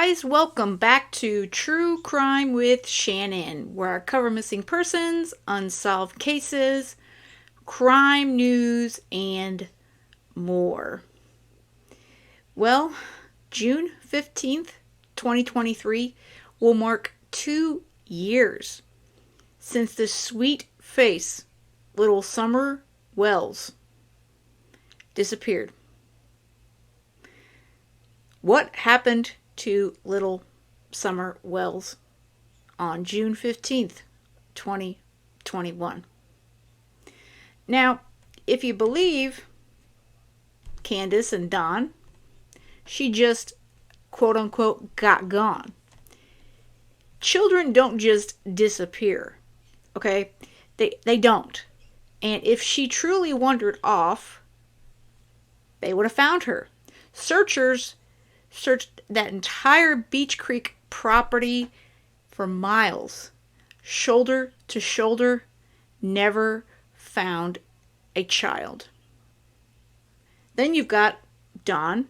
guys, welcome back to True Crime with Shannon, where I cover missing persons, unsolved cases, crime news, and more. Well, June 15th, 2023 will mark 2 years since the sweet face little Summer Wells disappeared. What happened to little Summer Wells on June 15th, 2021? Now, if you believe Candus and Don, she just quote-unquote got gone. Children don't just disappear, okay? They don't. And if she truly wandered off, they would have found her. Searchers searched that entire Beach Creek property for miles, shoulder to shoulder, never found a child. Then you've got Dawn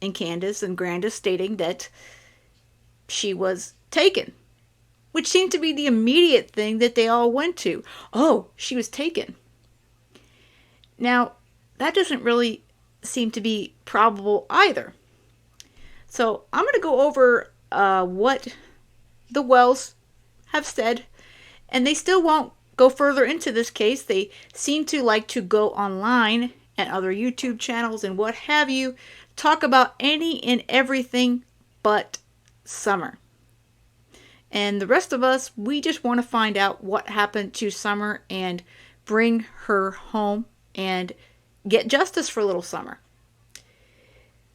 and Candus and Grandis stating that she was taken, which seemed to be the immediate thing that they all went to. Oh, she was taken. Now, that doesn't really seem to be probable either. So I'm going to go over what the Wells have said, and they still won't go further into this case. They seem to like to go online and other YouTube channels and what have you, talk about any and everything but Summer. And the rest of us, we just want to find out what happened to Summer and bring her home and get justice for little Summer.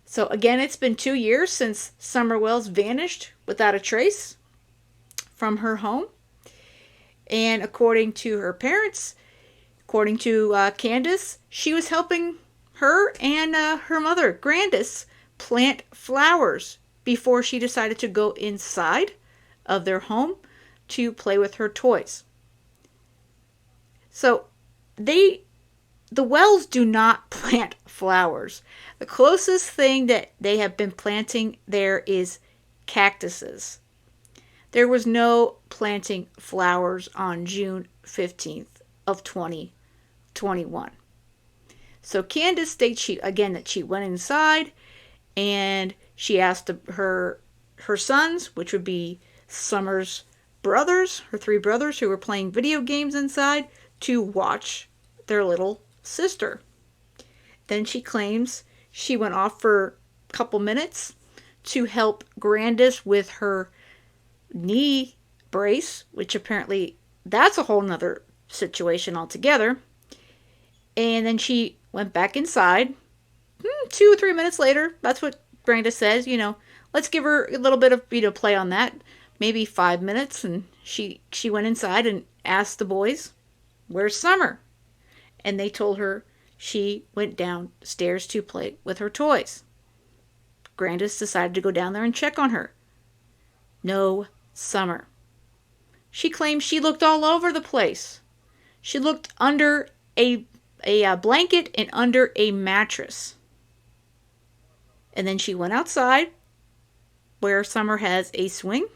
So again, it's been 2 years since Summer Wells vanished without a trace from her home. And according to her parents, according to Candus, she was helping her and her mother, Grandis, plant flowers before she decided to go inside of their home to play with her toys. So the Wells do not plant flowers. The closest thing that they have been planting there is cactuses. There was no planting flowers on June 15th of 2021. So Candus states that she went inside and she asked her sons, which would be Summer's brothers, her 3 brothers who were playing video games inside, to watch their little sister. Then she claims she went off for a couple minutes to help Grandis with her knee brace, which apparently that's a whole nother situation altogether. And then she went back inside 2 or 3 minutes later. That's what Grandis says, let's give her a little bit of play on that, maybe 5 minutes. And she went inside and asked the boys, "Where's Summer?" And they told her she went downstairs to play with her toys. Grandis decided to go down there and check on her. No Summer. She claims she looked all over the place. She looked under a blanket and under a mattress. And then she went outside where Summer has a swing,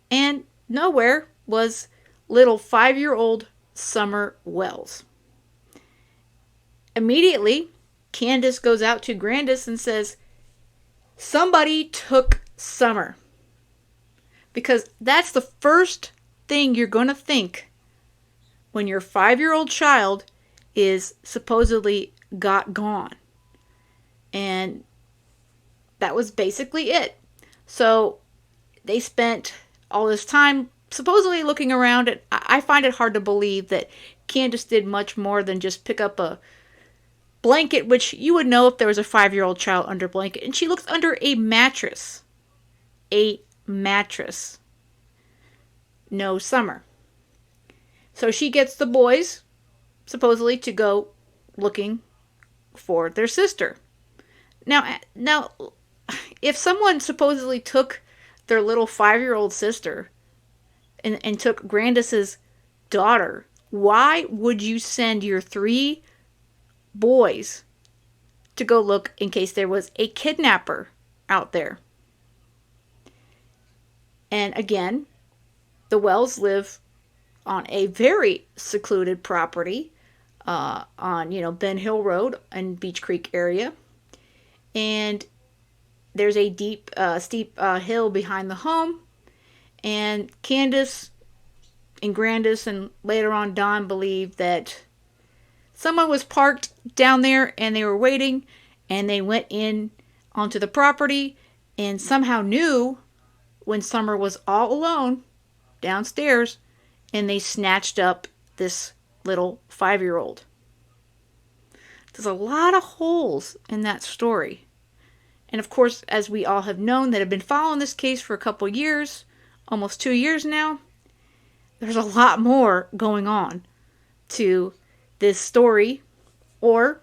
and nowhere was little 5-year-old Summer Wells. Immediately, Candus goes out to Grandis and says, "Somebody took Summer." Because that's the first thing you're going to think when your 5-year-old child is supposedly got gone. And that was basically it. So they spent all this time supposedly looking around. And I find it hard to believe that Candus did much more than just pick up a blanket, which you would know if there was a 5-year-old child under a blanket. And she looked under a mattress. A mattress. No Summer. So she gets the boys, supposedly, to go looking for their sister. Now, if someone supposedly took their little 5-year-old sister and took Grandis's daughter, why would you send your 3 boys to go look in case there was a kidnapper out there? And again, the Wells live on a very secluded property on, Ben Hill Road and Beach Creek area. And there's a steep hill behind the home. And Candus and Grandis and later on Don believed that someone was parked down there and they were waiting, and they went in onto the property and somehow knew when Summer was all alone downstairs, and they snatched up this little 5-year-old. There's a lot of holes in that story. And of course, as we all have known that have been following this case for a couple years, almost 2 years now, there's a lot more going on to this story, or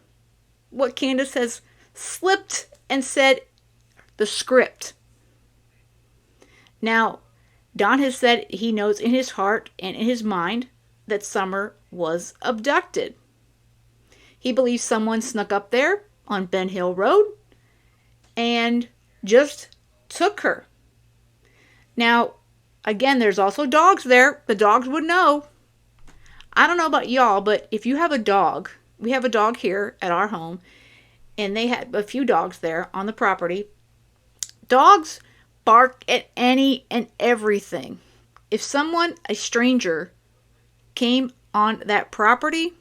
what Candus has slipped and said, the script. Now, Don has said he knows in his heart and in his mind that Summer was abducted. He believes someone snuck up there on Ben Hill Road and just took her. Now, again, there's also dogs there. The dogs would know. I don't know about y'all, but if you have a dog, we have a dog here at our home, and they had a few dogs there on the property. Dogs bark at any and everything. If someone, a stranger, came on that property,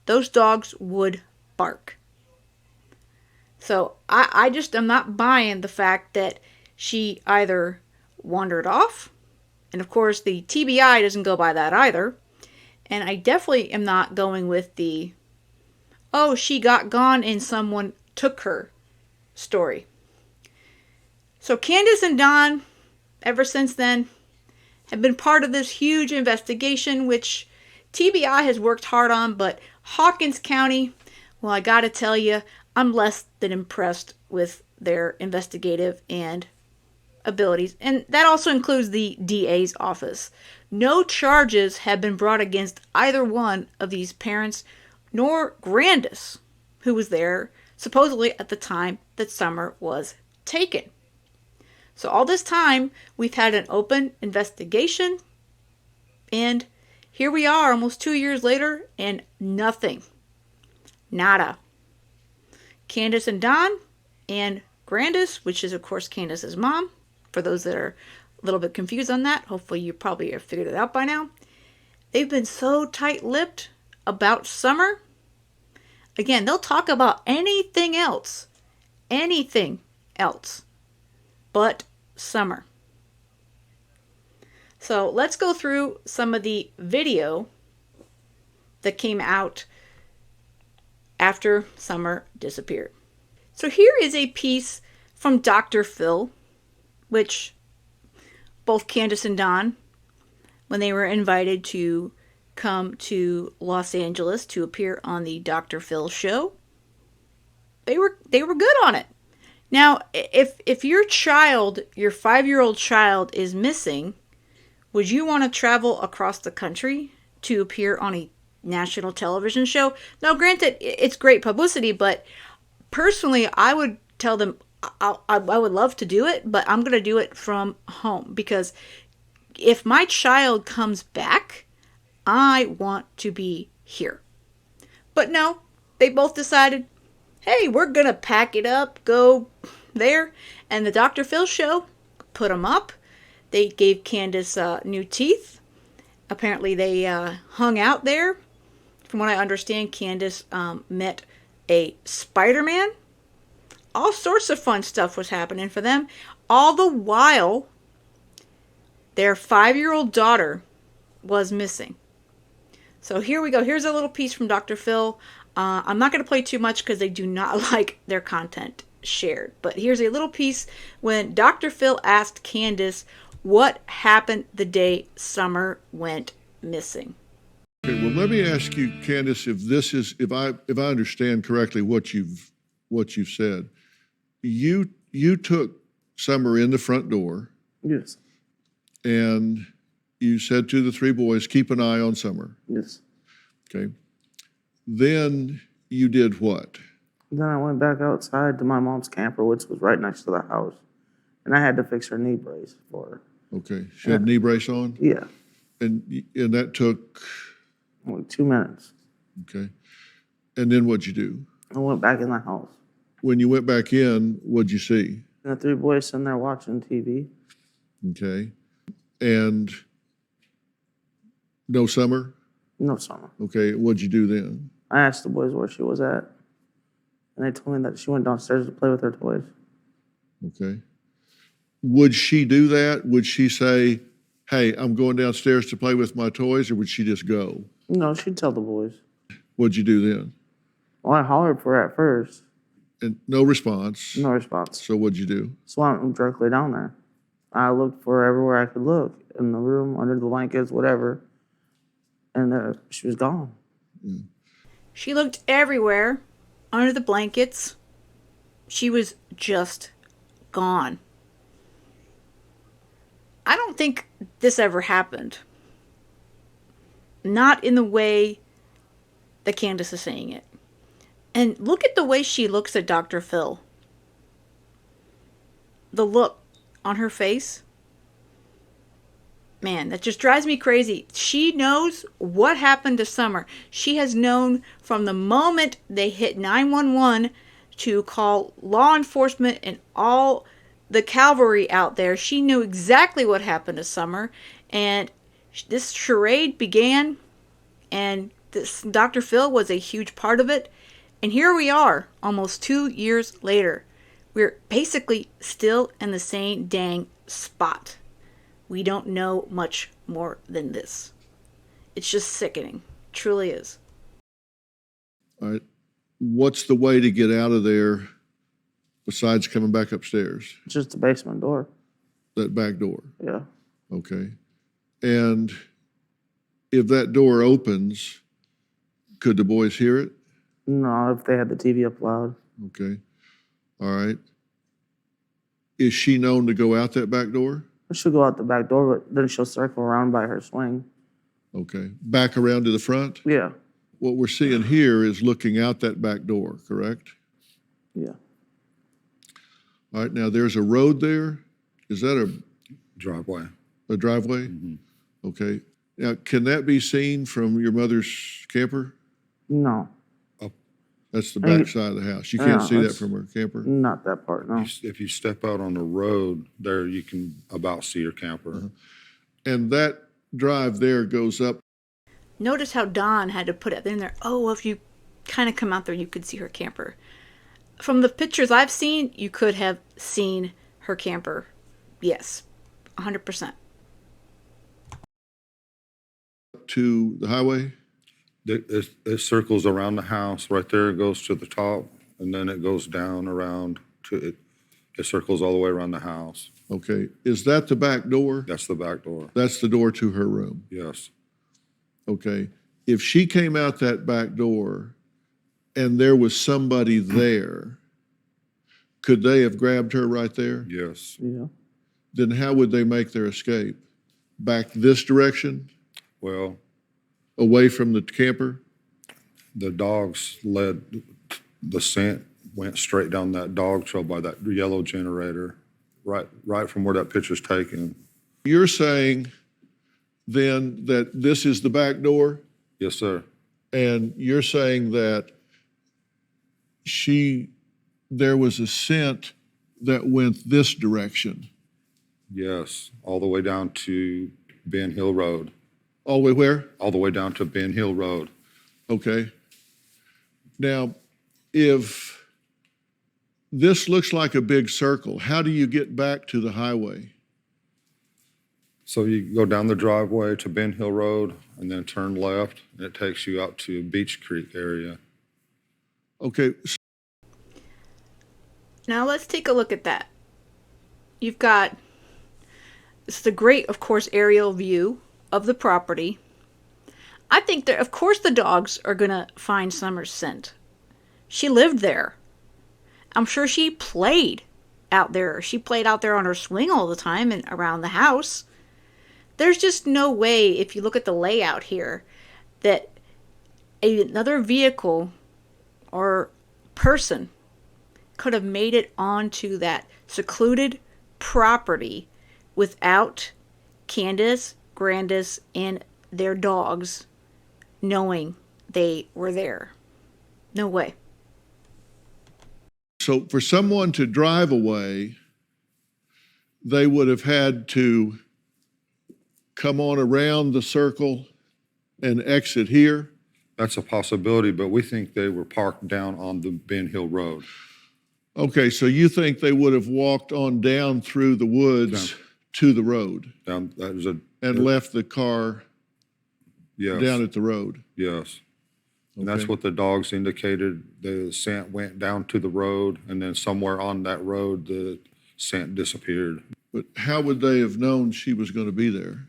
those dogs would bark. So I just am not buying the fact that she either wandered off, and of course the TBI doesn't go by that either, and I definitely am not going with the, oh, she got gone and someone took her story. So Candus and Don, ever since then, have been part of this huge investigation, which TBI has worked hard on, but Hawkins County, well, I gotta tell you, I'm less than impressed with their investigative and abilities. And that also includes the DA's office. No charges have been brought against either one of these parents, nor Grandis, who was there supposedly at the time that Summer was taken. So all this time, we've had an open investigation, and here we are almost 2 years later, and nothing. Nada. Candus and Don and Grandis, which is of course Candus's mom, for those that are a little bit confused on that, hopefully you probably have figured it out by now. They've been so tight-lipped about Summer. Again, they'll talk about anything else but Summer. So let's go through some of the video that came out after Summer disappeared. So here is a piece from Dr. Phil, which both Candus and Don, when they were invited to come to Los Angeles to appear on the Dr. Phil show, they were good on it. Now, if your child, your 5-year-old child, is missing, would you want to travel across the country to appear on a national television show? Now, granted, it's great publicity, but personally, I would tell them I would love to do it, but I'm going to do it from home, because if my child comes back, I want to be here. But no, they both decided, hey, we're going to pack it up, go there. And the Dr. Phil show put them up. They gave Candus new teeth. Apparently they hung out there. From what I understand, Candus met a Spider-Man. All sorts of fun stuff was happening for them. All the while, their 5-year-old daughter was missing. So here we go. Here's a little piece from Dr. Phil. I'm not going to play too much because they do not like their content shared. But here's a little piece when Dr. Phil asked Candus what happened the day Summer went missing. Okay, well, let me ask you, Candus, if I understand correctly what you've said. You took Summer in the front door. Yes. And you said to the 3 boys, keep an eye on Summer. Yes. Okay. Then you did what? Then I went back outside to my mom's camper, which was right next to the house, and I had to fix her knee brace for her. Okay. She had a knee brace on? Yeah, And that took, like 2 minutes. okay. And then what'd you do? I went back in the house. When you went back in, what'd you see? And the 3 boys sitting there watching TV. Okay. And no Summer? No Summer. Okay. What'd you do then? I asked the boys where she was at, and they told me that she went downstairs to play with her toys. Okay. Would she do that? Would she say, hey, I'm going downstairs to play with my toys, or would she just go? No, she'd tell the boys. What'd you do then? Well, I hollered for her at first. And no response. No response. So what'd you do? So I went directly down there. I looked for her everywhere I could look, in the room, under the blankets, whatever. And she was gone. She looked everywhere, under the blankets. She was just gone. I don't think this ever happened. Not in the way that Candus is saying it. And look at the way she looks at Dr. Phil. The look on her face. Man, that just drives me crazy. She knows what happened to Summer. She has known from the moment they hit 911 to call law enforcement and all the cavalry out there. She knew exactly what happened to Summer. And this charade began, and this Dr. Phil was a huge part of it. And here we are, almost 2 years later. We're basically still in the same dang spot. We don't know much more than this. It's just sickening. Truly is. All right. What's the way to get out of there besides coming back upstairs? Just the basement door. That back door. Yeah. Okay. And if that door opens, could the boys hear it? No, if they had the TV up loud. Okay. All right. Is she known to go out that back door? She'll go out the back door, but then she'll circle around by her swing. Okay. Back around to the front? Yeah. What we're seeing here is looking out that back door, correct? Yeah. All right. Now, there's a road there. Is that Driveway. a driveway? Mm-hmm. Okay. Now, can that be seen from your mother's camper? No. That's the back side of the house. You can't Yeah, see that that's- from her camper? Not that part, no. If you step out on the road there, you can about see your camper. And that drive there goes up. Notice how Dawn had to put it in there. Oh, if you kind of come out there, you could see her camper. From the pictures I've seen, you could have seen her camper. Yes, 100%. To the highway? It circles around the house. Right there, it goes to the top, and then it goes down around to it. It circles all the way around the house. Okay. Is that the back door? That's the back door. That's the door to her room. Yes. Okay. If she came out that back door and there was somebody there, could they have grabbed her right there? Yes. Yeah. Then how would they make their escape? Back this direction, Well, away from the camper? the dogs led the scent went straight down that dog trail by that yellow generator, right from where that picture's taken. You're saying then that this is the back door, Yes, sir. and you're saying that there was a scent that went this direction. Yes, all the way down to Ben Hill Road. All the way where? All the way down to Ben Hill Road. Okay. Now, if this looks like a big circle, how do you get back to the highway? So you go down the driveway to Ben Hill Road and then turn left, and it takes you out to Beach Creek area. Okay. Now let's take a look at that. You've got, it's the great, of course, aerial view of the property. I think that, of course, the dogs are going to find Summer's scent. She lived there. I'm sure she played out there. She played out there on her swing all the time and around the house. There's just no way, if you look at the layout here, that another vehicle or person could have made it onto that secluded property without Candus, Grandis, and their dogs knowing they were there. No way. So for someone to drive away, they would have had to come on around the circle and exit here. That's a possibility, but we think they were parked down on the Ben Hill Road. Okay, so you think they would have walked on down through the woods to the road Down, that was a, and left the car yes, down at the road? yes. And that's Okay. what the dogs indicated. The scent went down to the road, and then somewhere on that road, the scent disappeared. But how would they have known she was going to be there?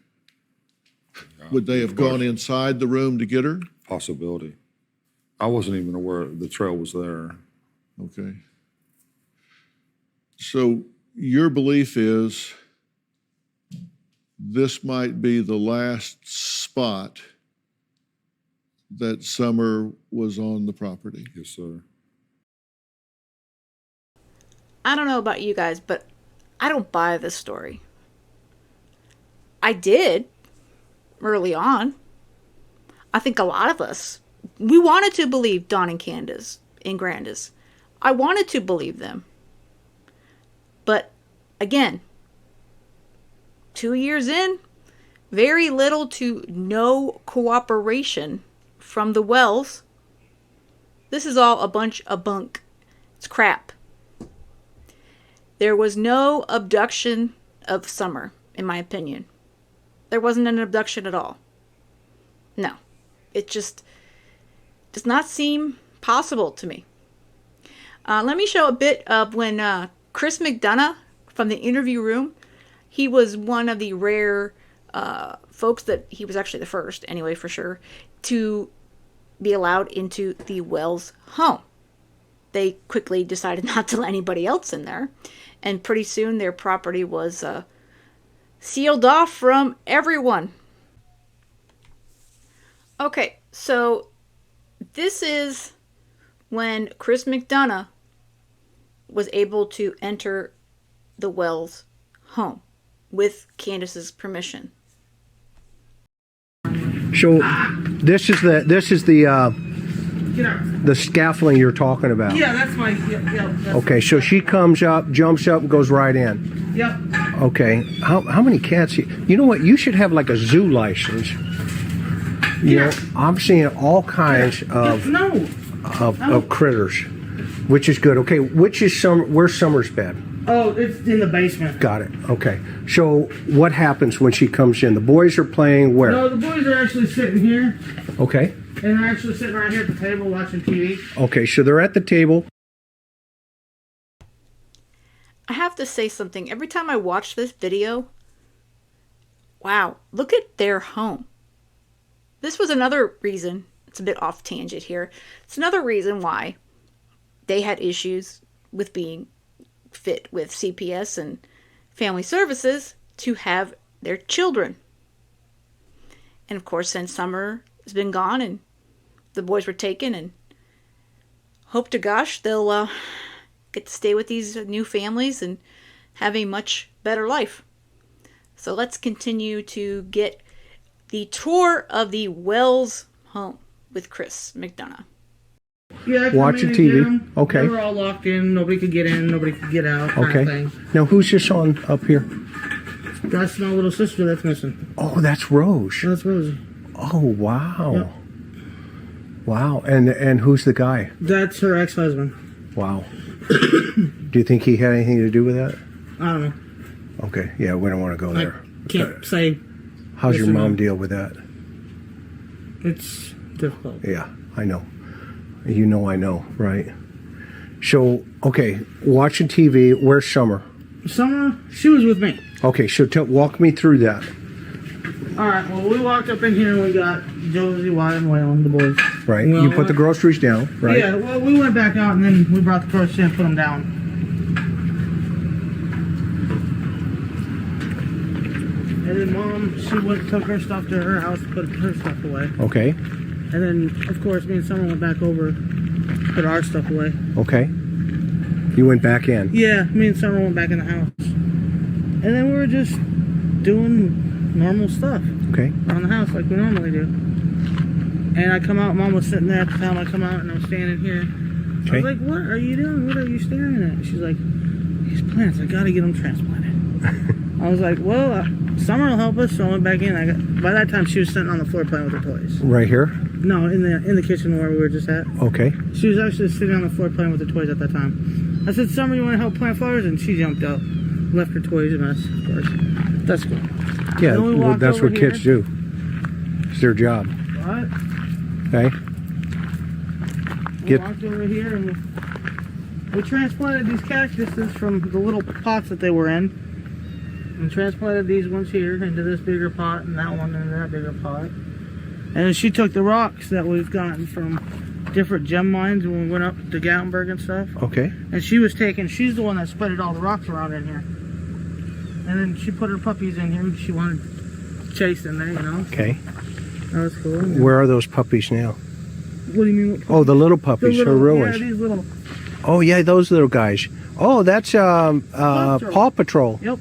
Would they have gone inside the room to get her? Possibility. I wasn't even aware the trail was there. Okay. So your belief is this might be the last spot that Summer was on the property. Yes, sir. I don't know about you guys, but I don't buy this story. I did early on. I think a lot of us, we wanted to believe Don and Candace and Grandis. I wanted to believe them. But again, 2 years in, very little to no cooperation from the Wells. This is all a bunch of bunk. It's crap. There was no abduction of Summer, in my opinion. There wasn't an abduction at all. No. It just does not seem possible to me. Let me show a bit of when Chris McDonough from the interview room, he was one of the rare folks that, he was actually the first anyway for sure, to be allowed into the Wells home. They quickly decided not to let anybody else in there. And pretty soon their property was sealed off from everyone. Okay, so this is when Chris McDonough was able to enter the Wells home with Candace's permission. So this is the scaffolding you're talking about. Yeah, that's my. That's Okay, so she comes up, jumps up, and goes right in. Yep. Okay, how many cats? You know what? You should have like a zoo license. You know, I'm seeing all kinds of No. of critters, which is good. Okay, where's Summer's bed? Oh, it's in the basement. Got it. Okay. So what happens when she comes in? The boys are playing where? No, the boys are actually sitting here, Okay. and they're actually sitting right here at the table watching TV. Okay, so they're at the table. I have to say something. Every time I watch this video, wow, look at their home. This was another reason, it's a bit off tangent here, it's another reason why they had issues with being fit with CPS and family services to have their children. And of course, since Summer has been gone and the boys were taken, and hope to gosh they'll get to stay with these new families and have a much better life. So let's continue to get the tour of the Wells home with Chris McDonough. Yeah, Watching TV. Okay. They were all locked in. Nobody could get in. Nobody could get out. Kind Okay. of thing. Now who's this on up here? That's my little sister that's missing. Oh, that's Rose. That's Rosie. Oh, wow. Yep. Wow. And who's the guy? That's her ex-husband. Wow. Do you think he had anything to do with that? I don't know. Okay. Yeah, we don't want to go there. I can't say. How's yes your or mom no. deal with that? It's difficult. Yeah, I know. You know I know, right? So, okay, watching TV, where's Summer? Summer, she was with me. Okay, so walk me through that. All right. Well, we walked up in here and we got Josie, Wyatt, and Waylon, the boys. Right, Well, you put the groceries down, right? Yeah. Well, we went back out and then we brought the groceries in and put them down. And then Mom, she went and took her stuff to her house to put her stuff away. Okay, And then, of course, me and Summer went back over, put our stuff away. okay. You went back in. Yeah, me and Summer went back in the house. And then we were just doing normal stuff Okay. around the house like we normally do. And I come out, Mom was sitting there at the time I come out, and I'm standing here. I Okay. was like, what are you doing? What are you staring at? She's like, these plants, I gotta get them transplanted. I was like, well, summer will help us, so I went back in. By that time, she was sitting on the floor playing with her toys. Right here? No, in the kitchen where we were just at. Okay. She was actually sitting on the floor playing with her toys at that time. I said, Summer, you want to help plant flowers? And she jumped up, left her toys a mess, of course. That's cool. Yeah, Then we well, walked that's over what kids here. do. It's their job. What? Okay. We Get- walked over here and we transplanted these cactuses from the little pots that they were in. And transplanted these ones here into this bigger pot and that one into that bigger pot. And then she took the rocks that we've gotten from different gem mines when we went up to Gatlinburg and stuff. Okay. And she's the one that spreaded all the rocks around in here. And then she put her puppies in here. She wanted Chase in there, you know. Okay. That was cool. Where are those puppies now? What do you mean? What Oh, the little the puppies, little, her ruins. Yeah, these little. Oh, yeah, those little guys. Oh, that's Paw Patrol. Yep.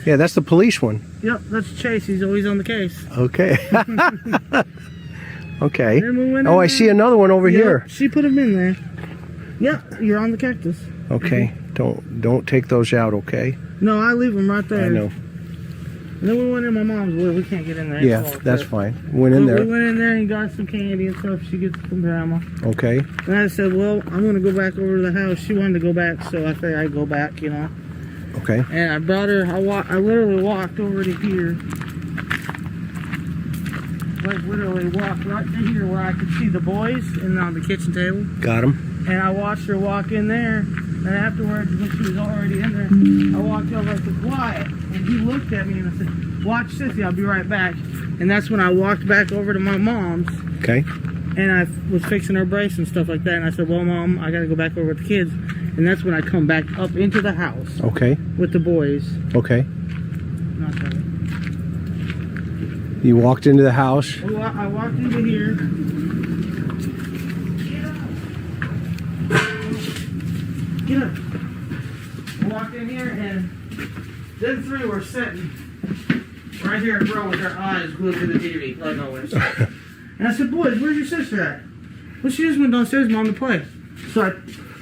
Yeah, that's the police one. Yep, that's Chase. He's always on the case. Okay. Okay. Then we went Oh, in I see another one over Yep, here. She put him in there. Yeah, you're on the cactus. Okay. Don't take those out, okay? No, I leave them right there. I know. And then we went in my mom's where we can't get in there. Yeah, It's locked that's up. fine. Went in We there. went in there and got some candy and stuff she gets from grandma. Okay. And I said, well, I'm going to go back over to the house. She wanted to go back, so I figured I'd go back, you know. Okay. And I brought her, I literally walked over to here. Like, literally walked right to here where I could see the boys and on the kitchen table. Got them. And I watched her walk in there. And afterwards, when she was already in there, I walked over and I said, quiet. And he looked at me and I said, watch Sissy, I'll be right back. And that's when I walked back over to my mom's. Okay. And I was fixing her brace and stuff like that. And I said, well, Mom, I got to go back over with the kids. And that's when I come back up into the house Okay. with the boys. Okay. Not that. You walked into the house. I walked into here. Get up. I walked in here and them three were sitting right here in front with their eyes glued to the TV, like always. And I said, boys, where's your sister at? Well, she just went downstairs, Mom, to play. So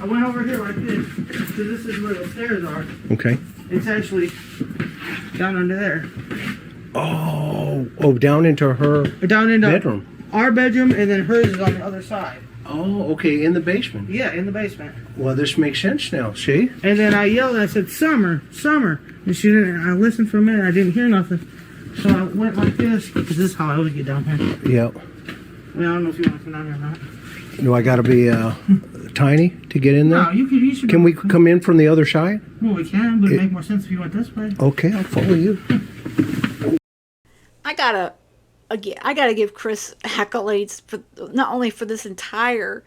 I went over here like this, because this is where the stairs are. Okay. It's actually down under there. Oh, down into her Down into bedroom. our bedroom, and then hers is on the other side. Oh, okay, in the basement. Yeah, in the basement. Well, this makes sense now. See? And then I yelled and I said, Summer, Summer. And she didn't, I listened for a minute, I didn't hear nothing. So I went like this, because this is how I always get down here. Yeah. I mean, I don't know if you want to come down here or not. Do I got to be tiny to get in there? No, you should. Can we come in from the other side? Well, we can, but it'd make more sense if you went this way. Okay, I'll follow you. I gotta give Chris accolades for not only for this entire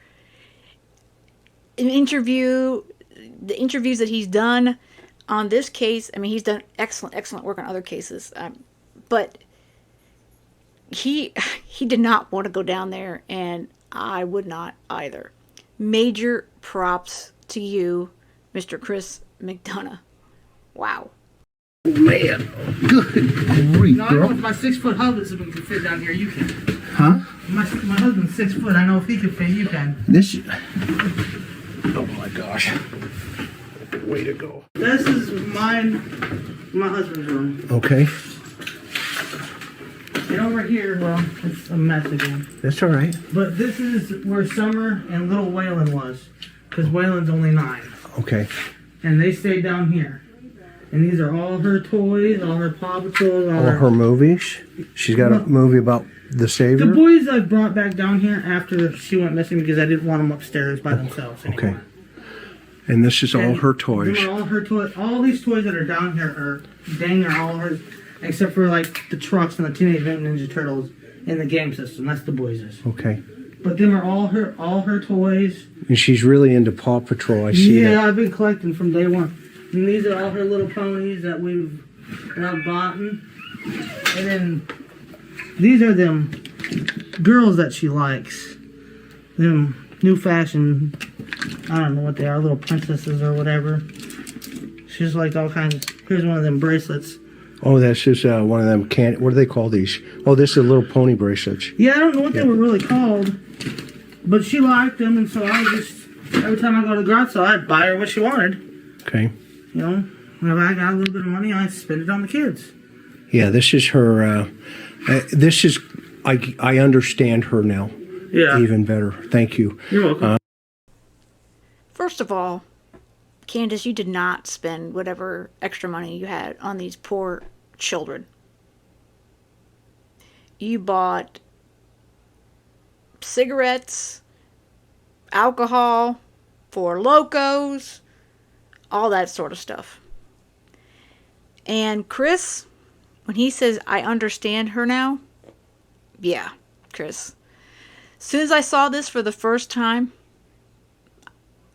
interview, the interviews that he's done on this case. I mean, he's done excellent work on other cases, but he did not want to go down there, and I would not either. Major props to you, Mr. Chris McDonough. Wow. Man, good grief, No, I know if my 6-foot husband can fit down here, you can. Huh? My husband's 6 foot, I know if he can fit, you can. This. Oh my gosh. Way to go. This is my husband's room. Okay, And over here, well, it's a mess again. that's all right. But this is where Summer and little Waylon was. Because Waylon's only 9. Okay. And they stayed down here. And these are all her toys, all her Paw Patrols, all All her movies. She's got a movie about the Savior. The boys I brought back down here after she went missing because I didn't want them upstairs by themselves anymore. Okay. And this is all And her toys. these are all her toys. All these toys that are down here are all hers, except for like the trucks and the Teenage Mutant Ninja Turtles in the game system. That's the boys'. Okay. But them are all her toys. And she's really into Paw Patrol. I see Yeah, that. I've been collecting from day one. And these are all her little ponies that I've bought. And then these are them girls that she likes. Them new fashion, I don't know what they are, little princesses or whatever. She's like all kinds. Here's one of them bracelets Oh, this is one of them. What do they call these? Oh, this is little pony bracelets. Yeah, I don't know what they were really called, but she liked them, and so I just every time I go to the garage sale, I'd buy her what she wanted. Okay. You know, whenever I got a little bit of money, I spend it on the kids. Yeah, this is her. This is. I understand her now. Yeah. Even better. Thank you. You're welcome. First of all, Candus, you did not spend whatever extra money you had on these poor children. You bought cigarettes, alcohol, Four Locos, all that sort of stuff. And Chris, when he says, I understand her now, yeah, Chris. As soon as I saw this for the first time,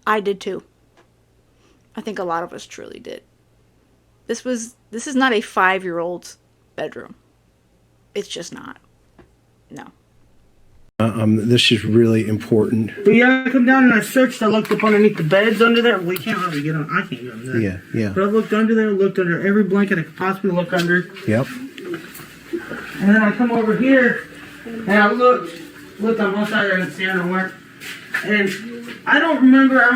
I did too. I think a lot of us truly did. This is not a 5-year-old's bedroom. It's just not. No. This is really important. But yeah, I come down and I searched. I looked up underneath the beds under there. We can't really get on. I can't get under there. Yeah. But I looked under there, looked under every blanket I could possibly look under. Yep. And then I come over here and I looked on both sides. I didn't see nowhere. And I don't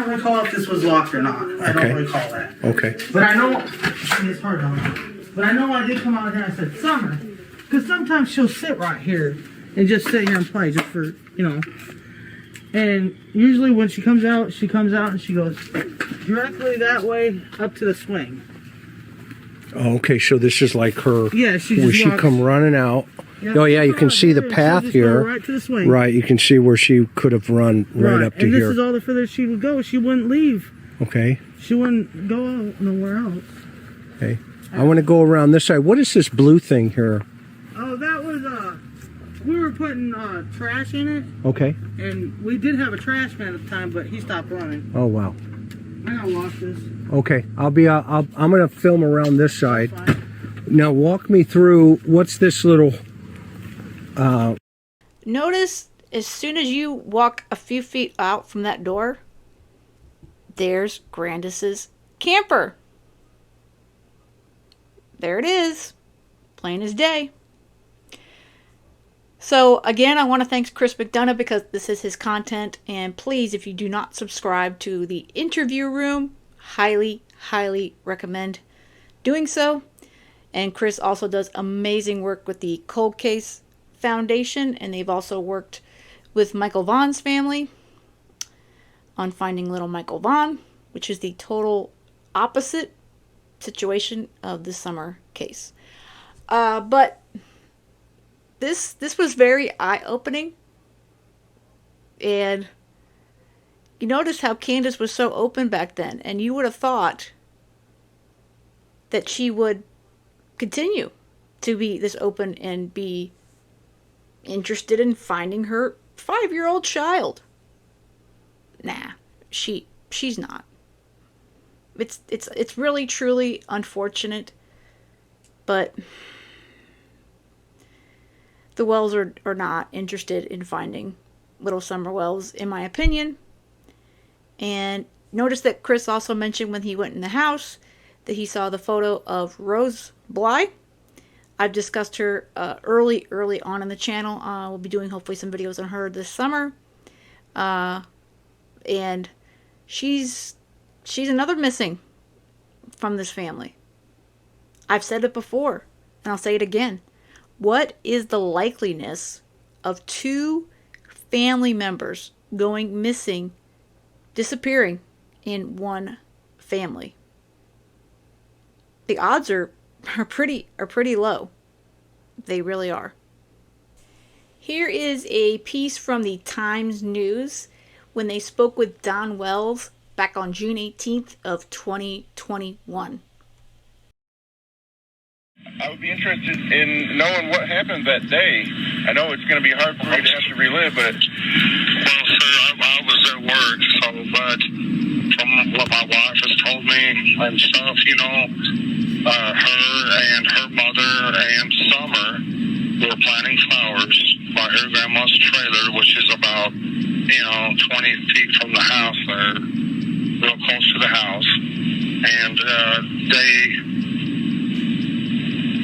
recall if this was locked or not. I don't recall that. Okay. But I know, it's hard on. But I know I did come out here and I said, Summer. Because sometimes she'll sit right here and just sit here and play just for, And usually when she comes out and she goes directly that way up to the swing. Oh, okay, so this is like her. Yeah, she where just she walks, come running out. Yeah, Oh yeah, you can see the path here. Right to the swing. Right, you can see where she could have run right up to and here. this is all the further she would go. She wouldn't leave. Okay. She wouldn't go out nowhere else. Okay. I want to go around this side. What is this blue thing here? Oh, that was we were putting trash in it. Okay. And we did have a trash man at the time, but he stopped running. Oh wow. I gotta lock this. Okay, I'm gonna film around this side. Now walk me through. What's this little? Notice as soon as you walk a few feet out from that door, there's Grandis's camper. There it is, plain as day. So again, I want to thank Chris McDonough because this is his content. And please, if you do not subscribe to the interview room, highly, highly recommend doing so. And Chris also does amazing work with the Cold Case Foundation. And they've also worked with Michael Vaughn's family on finding little Michael Vaughn, which is the total opposite situation of the Summer case. But this was very eye-opening, and you notice how Candus was so open back then, and you would have thought that she would continue to be this open and be interested in finding her 5-year-old child. Nah, she's not. It's really truly unfortunate, but the Wells are not interested in finding little Summer Wells, in my opinion. And notice that Chris also mentioned when he went in the house that he saw the photo of Rose Bly. I've discussed her early on in the channel. We'll be doing hopefully some videos on her this summer. And she's another missing from this family. I've said it before, and I'll say it again. What is the likeliness of 2 family members going missing, disappearing in one family? The odds are pretty low. They really are. Here is a piece from the Times News when they spoke with Don Wells back on June 18th of 2021. I would be interested in knowing what happened that day. I know it's going to be hard for me to have to relive, but... Well, sir, I was at work, but from what my wife has told me and stuff, her and her mother and Summer were planting flowers by her grandma's trailer, which is about, 20 feet from the house there, real close to the house. And they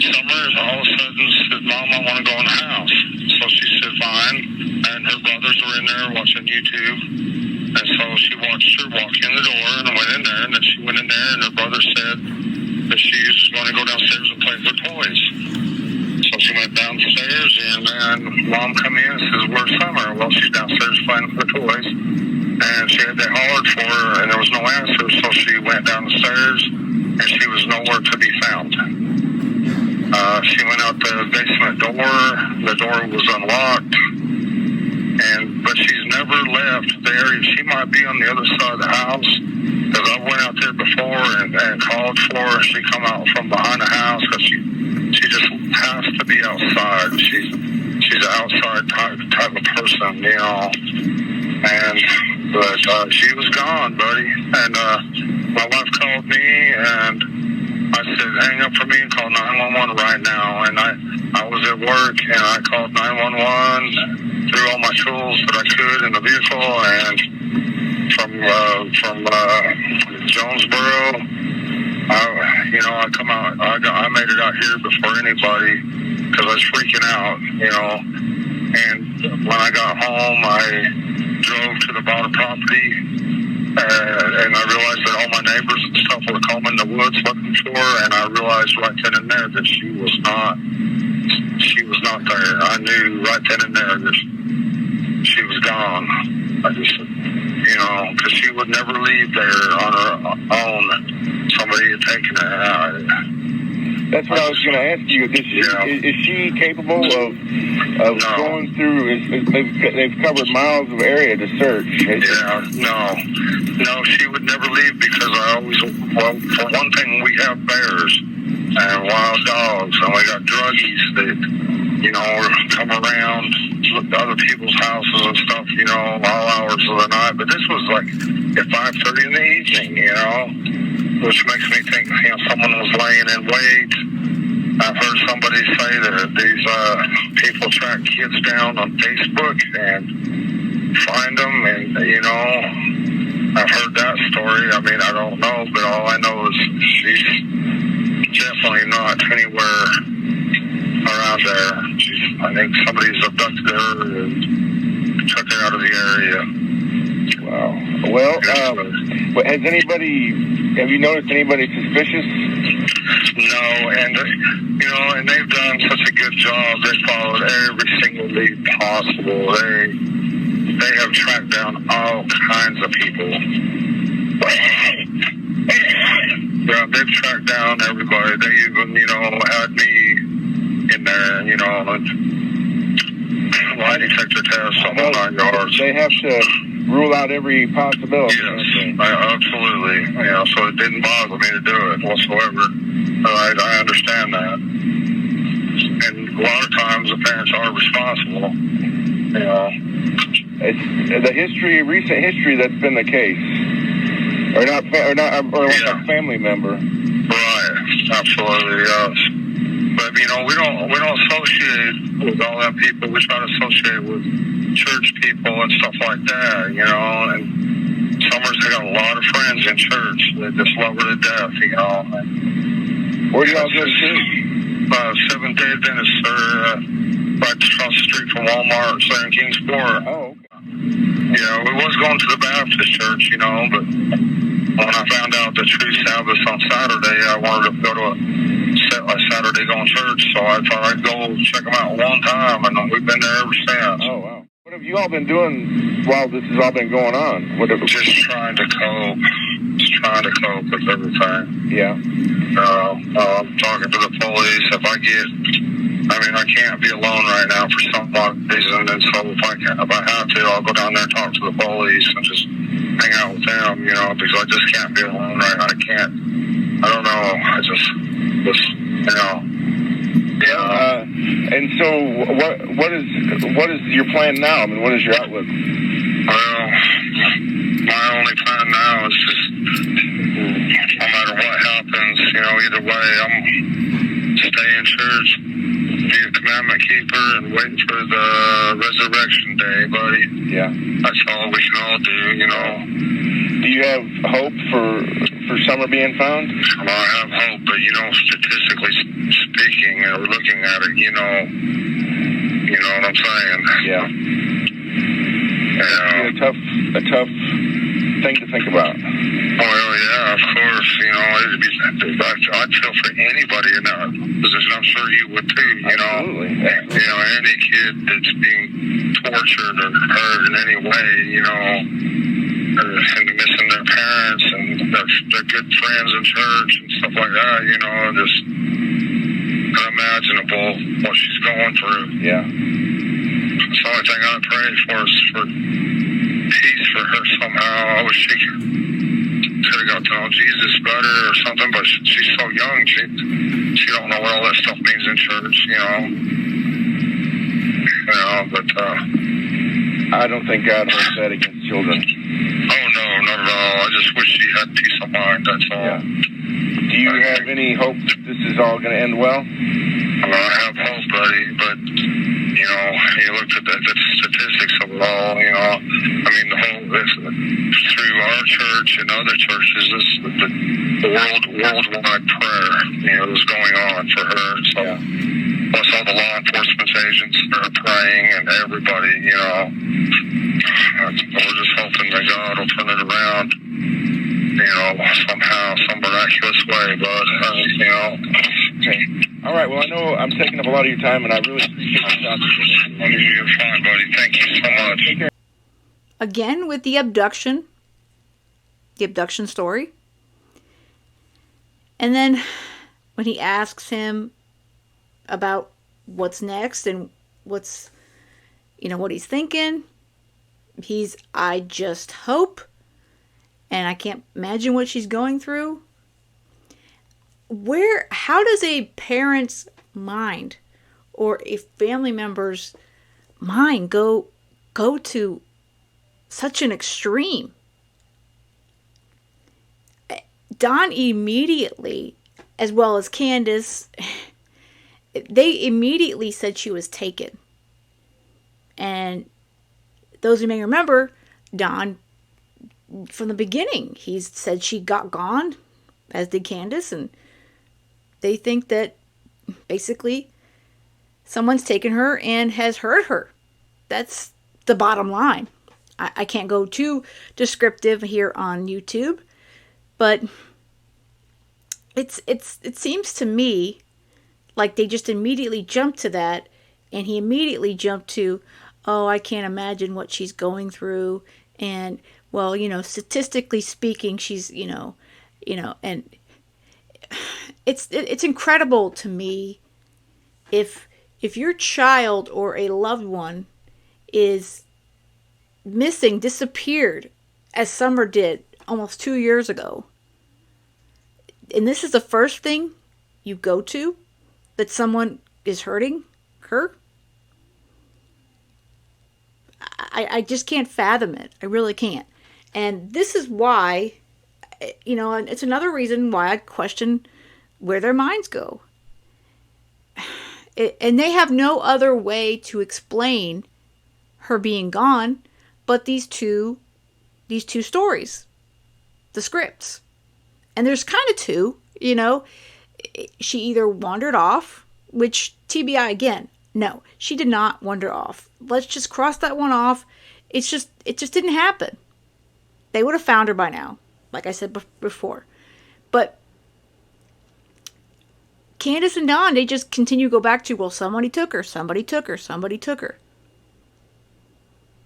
Summer all of a sudden said, "Mom, I want to go in the house." So she said, "Fine." And her brothers were in there watching YouTube. And so she watched her walk in the door and went in there. And then she went in there, and her brother said that she was going to go downstairs and play with her toys. So she went downstairs, and then Mom come in and says, "Where's Summer?" Well, she's downstairs playing with her toys. And they hollered for her, and there was no answer. So she went down the stairs, and she was nowhere to be found. She went out the basement door. The door was unlocked, but she's never left the area. She might be on the other side of the house, because I went out there before and called for her. She come out from behind the house, because she just has to be outside. She's an outside type of person, you know. But she was gone, buddy. And my wife called me, and I said, "Hang up for me and call 911 right now." And I was at work, and I called 911, threw all my tools that I could in the vehicle, and from Jonesboro, I come out. I made it out here before anybody, because I was freaking out, you know. And when I got home, I drove to the bottom property, and I realized that all my neighbors and stuff were combing the woods looking for her, and I realized right then and there that she was not there. I knew right then and there that she was gone. I just, because she would never leave there on her own. Somebody had taken her out. That's what I was going to ask you. Is she capable of No. going through? They've covered miles of area to search. No, she would never leave, because for one thing, we have bears and wild dogs, and we got druggies that, come around other people's houses and stuff, all hours of the night. But this was like at 5:30 in the evening, which makes me think, someone was laying in wait. I've heard somebody say that these people track kids down on Facebook and find them, and I've heard that story. I mean, I don't know, but all I know is she's definitely not anywhere around there. I think somebody's abducted her and took her out of the area. Wow. Well, have you noticed anybody suspicious? No, and they've done such a good job. They followed every single lead possible. They have tracked down all kinds of people. Yeah, they've tracked down everybody. They even, had me in there, lie detector test on the 9 yards. They have to rule out every possibility. Yes, absolutely. So it didn't bother me to do it whatsoever. I understand that. And a lot of times the parents are responsible. It's recent history that's been the case, or like a family member. Right, absolutely, yes. But we don't associate with all that people. We try to associate with church people and stuff like that, And Summers got a lot of friends in church. They just love her to death, Where do y'all go to church? Seventh-day Adventist, right across the street from Walmart, there in Kingsport. Oh, okay. Yeah, we was going to the Baptist church, but when I found out the true Sabbath on Saturday, I wanted to go to a Saturday going church, so I thought I'd go check them out one time, and we've been there ever since. Oh, wow. What have you all been doing while this has all been going on? Just trying to cope. With everything. Yeah. I'm talking to the police. I can't be alone right now for some reason, and so if I have to, I'll go down there and talk to the police and just hang out with them, because I just can't be alone right now. I don't know. I just Yeah. And so, what is your plan now? I mean, what is your outlook? Well, my only plan now is just, no matter what happens, either way, I'm stay in church, be a commandment keeper, and wait for the resurrection day, buddy. Yeah. That's all we can all do, you know. Do you have hope for Summer being found? Well, I have hope, but you know, statistically speaking, or looking at it, you know what I'm saying? Yeah. Yeah. It's a tough thing to think about. Well, yeah, of course. You know, I'd feel for anybody in that position. I'm sure you would too. You Absolutely. know, you know, any kid that's being tortured or hurt in any way, you know, and missing their parents and their good friends in church and stuff like that. You know, just unimaginable what she's going through. Yeah. It's the only thing I pray for is for peace for her somehow. I wish she could have got to know Jesus better or something, but she's so young. She don't know what all that stuff means in church, you know. But I don't think God holds that against children. oh no, not at all. I just wish she had peace of mind. That's all. Yeah. Do you have any hope that this is all going to end well? Well, I have hope, buddy, but you know, you looked at the statistics of it all. You know, I mean, through our church and other churches, the worldwide prayer, you know, is going on for her. So, plus all the law enforcement agents are praying, and everybody, you know, we're just hoping that God will turn it around. You know, somehow, some miraculous way, but you know. Okay. All right. Well, I know I'm taking up a lot of your time, and I really appreciate you talking to me. You're fine, buddy. Thank you so much. Take care. Again with the abduction story. And then when he asks him about what's next and what's, what he's thinking, I just hope, and I can't imagine what she's going through. How does a parent's mind or a family member's mind go to such an extreme? Don immediately, as well as Candus, they immediately said she was taken. And those who may remember, Don, from the beginning, he said she got gone, as did Candus, and they think that basically someone's taken her and has hurt her. That's the bottom line. I can't go too descriptive here on YouTube, but it seems to me like they just immediately jumped to that, and he immediately jumped to, oh, I can't imagine what she's going through, and well, statistically speaking, she's, and it's incredible to me if your child or a loved one is missing, disappeared, as Summer did almost 2 years ago, and this is the first thing you go to, that someone is hurting her. I just can't fathom it. I really can't. And this is why, and it's another reason why I question where their minds go. And they have no other way to explain her being gone but these two stories, the scripts. And there's kind of two, she either wandered off, which TBI again, no, she did not wander off. Let's just cross that one off. It just didn't happen. They would have found her by now, like I said before. But Candus and Don, they just continue to go back to, well, somebody took her.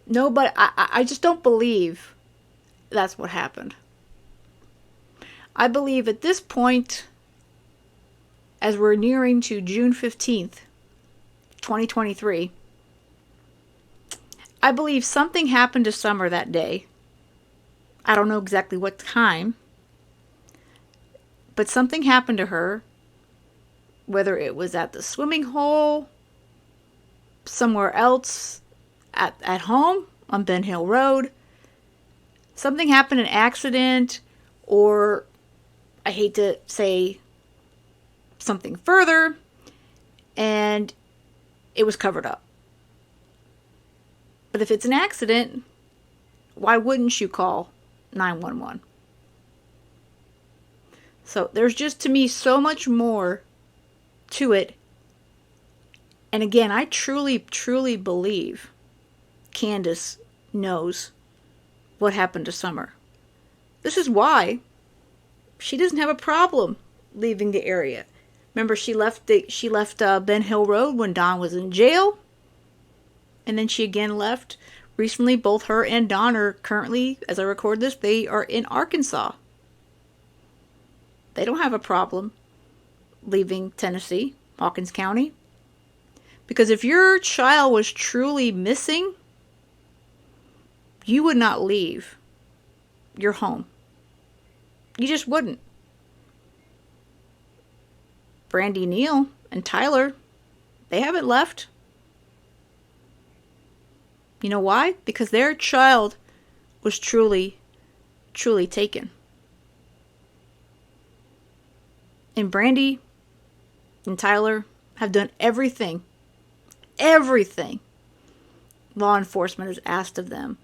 No, but I just don't believe that's what happened. I believe at this point, as we're nearing to June 15th, 2023, I believe something happened to Summer that day. I don't know exactly what time, but something happened to her, whether it was at the swimming hole, somewhere else, at home on Ben Hill Road. Something happened, an accident, or I hate to say something further, and it was covered up. But if it's an accident, why wouldn't you call 911? So there's just, to me, so much more to it. And again, I truly, truly believe Candus knows what happened to Summer. This is why she doesn't have a problem leaving the area. Remember, she left Ben Hill Road when Don was in jail, and then she again left recently. Both her and Don are currently, as I record this, they are in Arkansas. They don't have a problem leaving Tennessee, Hawkins County. Because if your child was truly missing, you would not leave your home. You just wouldn't. Brandy Neal and Tyler, they haven't left. You know why? Because their child was truly, truly taken. And Brandy and Tyler have done everything law enforcement has asked of them.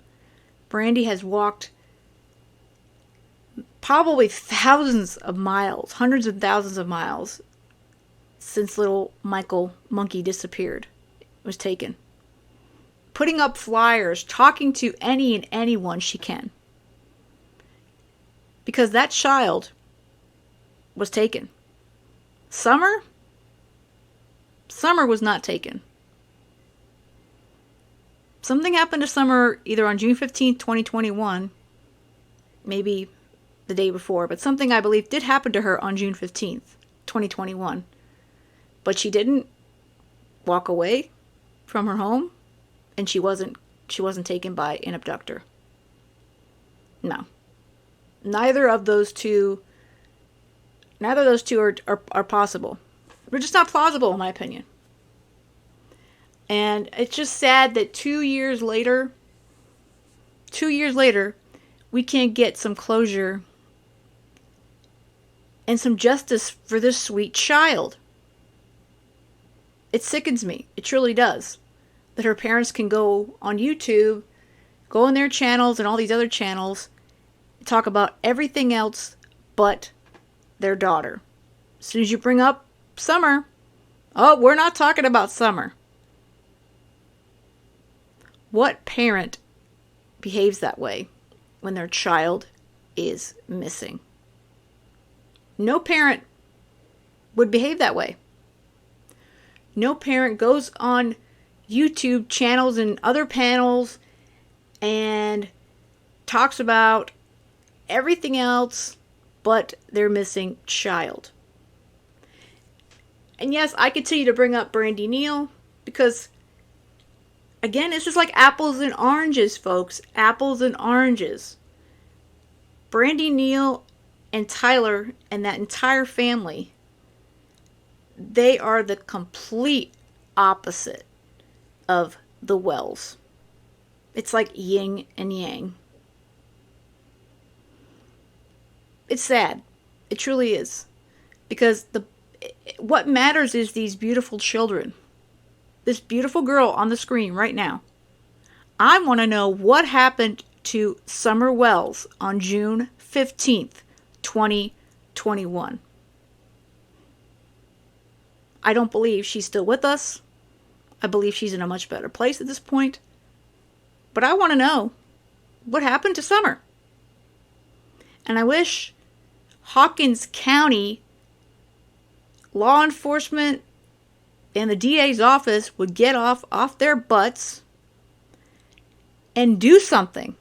Brandy has walked probably thousands of miles, hundreds of thousands of miles, since little Michael Monkey disappeared, was taken. Putting up flyers, talking to any and anyone she can. Because that child was taken. Summer was not taken. Something happened to Summer either on June 15th, 2021, maybe the day before, but something I believe did happen to her on June 15th, 2021. But she didn't walk away from her home, and she wasn't taken by an abductor. No. Neither of those two are possible. They're just not plausible, in my opinion. And it's just sad that 2 years later, we can't get some closure and some justice for this sweet child. It sickens me. It truly does. That her parents can go on YouTube, go on their channels and all these other channels, talk about everything else but their daughter. As soon as you bring up Summer, oh, we're not talking about Summer. What parent behaves that way when their child is missing? No parent would behave that way. No parent goes on YouTube channels and other panels and talks about everything else but their missing child. And yes, I continue to bring up Brandy Neal because, again, it's just like apples and oranges, folks. Apples and oranges. Brandy Neal and Tyler and that entire family, they are the complete opposite of the Wells. It's like yin and yang. It's sad. It truly is. Because what matters is these beautiful children. This beautiful girl on the screen right now. I want to know what happened to Summer Wells on June 15th, 2021. I don't believe she's still with us. I believe she's in a much better place at this point. But I want to know what happened to Summer. And I wish Hawkins County law enforcement and the DA's office would get off their butts and do something.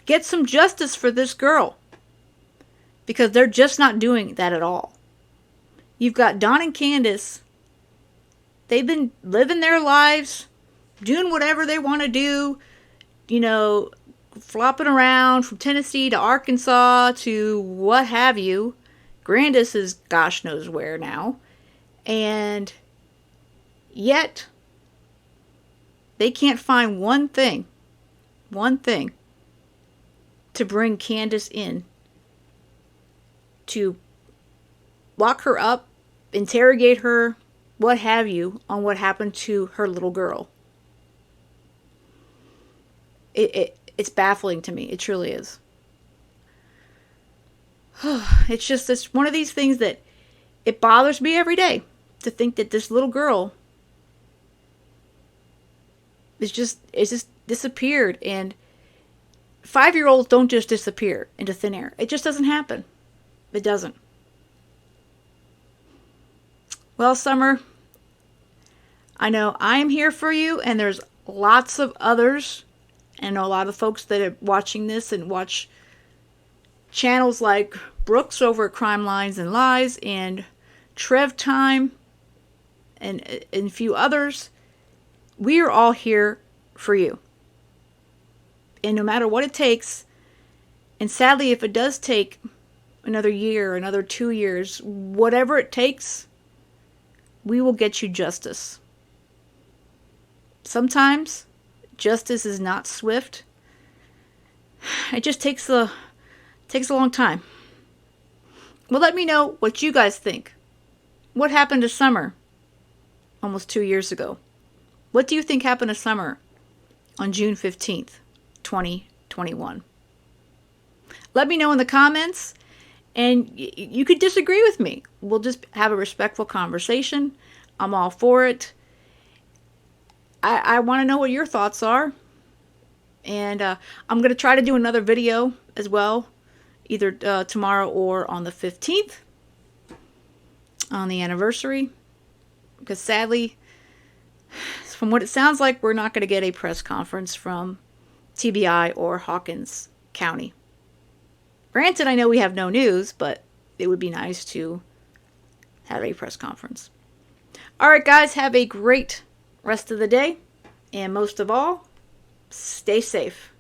Get some justice for this girl. Because they're just not doing that at all. You've got Don and Candus. They've been living their lives, doing whatever they want to do, flopping around from Tennessee to Arkansas to what have you. Grandis is gosh knows where now. And yet, they can't find one thing to bring Candus in, to lock her up, interrogate her, what have you, on what happened to her little girl. It's baffling to me. It truly is. It's one of these things that it bothers me every day to think that this little girl is just disappeared. And 5-year-olds don't just disappear into thin air. It just doesn't happen. It doesn't. Well, Summer, I know I'm here for you, and there's lots of others. I know a lot of folks that are watching this and watch channels like Brooks over at Crime Lines and Lies and Trev Time and a few others. We are all here for you. And no matter what it takes, and sadly, if it does take another year, another 2 years, whatever it takes, we will get you justice. Sometimes justice is not swift. It just takes a long time. Well, let me know what you guys think. What happened to Summer almost 2 years ago? What do you think happened to Summer on June 15th, 2021? Let me know in the comments, and you could disagree with me. We'll just have a respectful conversation. I'm all for it. I want to know what your thoughts are. And I'm going to try to do another video as well, either tomorrow or on the 15th, on the anniversary. Because sadly, from what it sounds like, we're not going to get a press conference from TBI or Hawkins County. Granted, I know we have no news, but it would be nice to have a press conference. All right, guys, have a great rest of the day. And most of all, stay safe.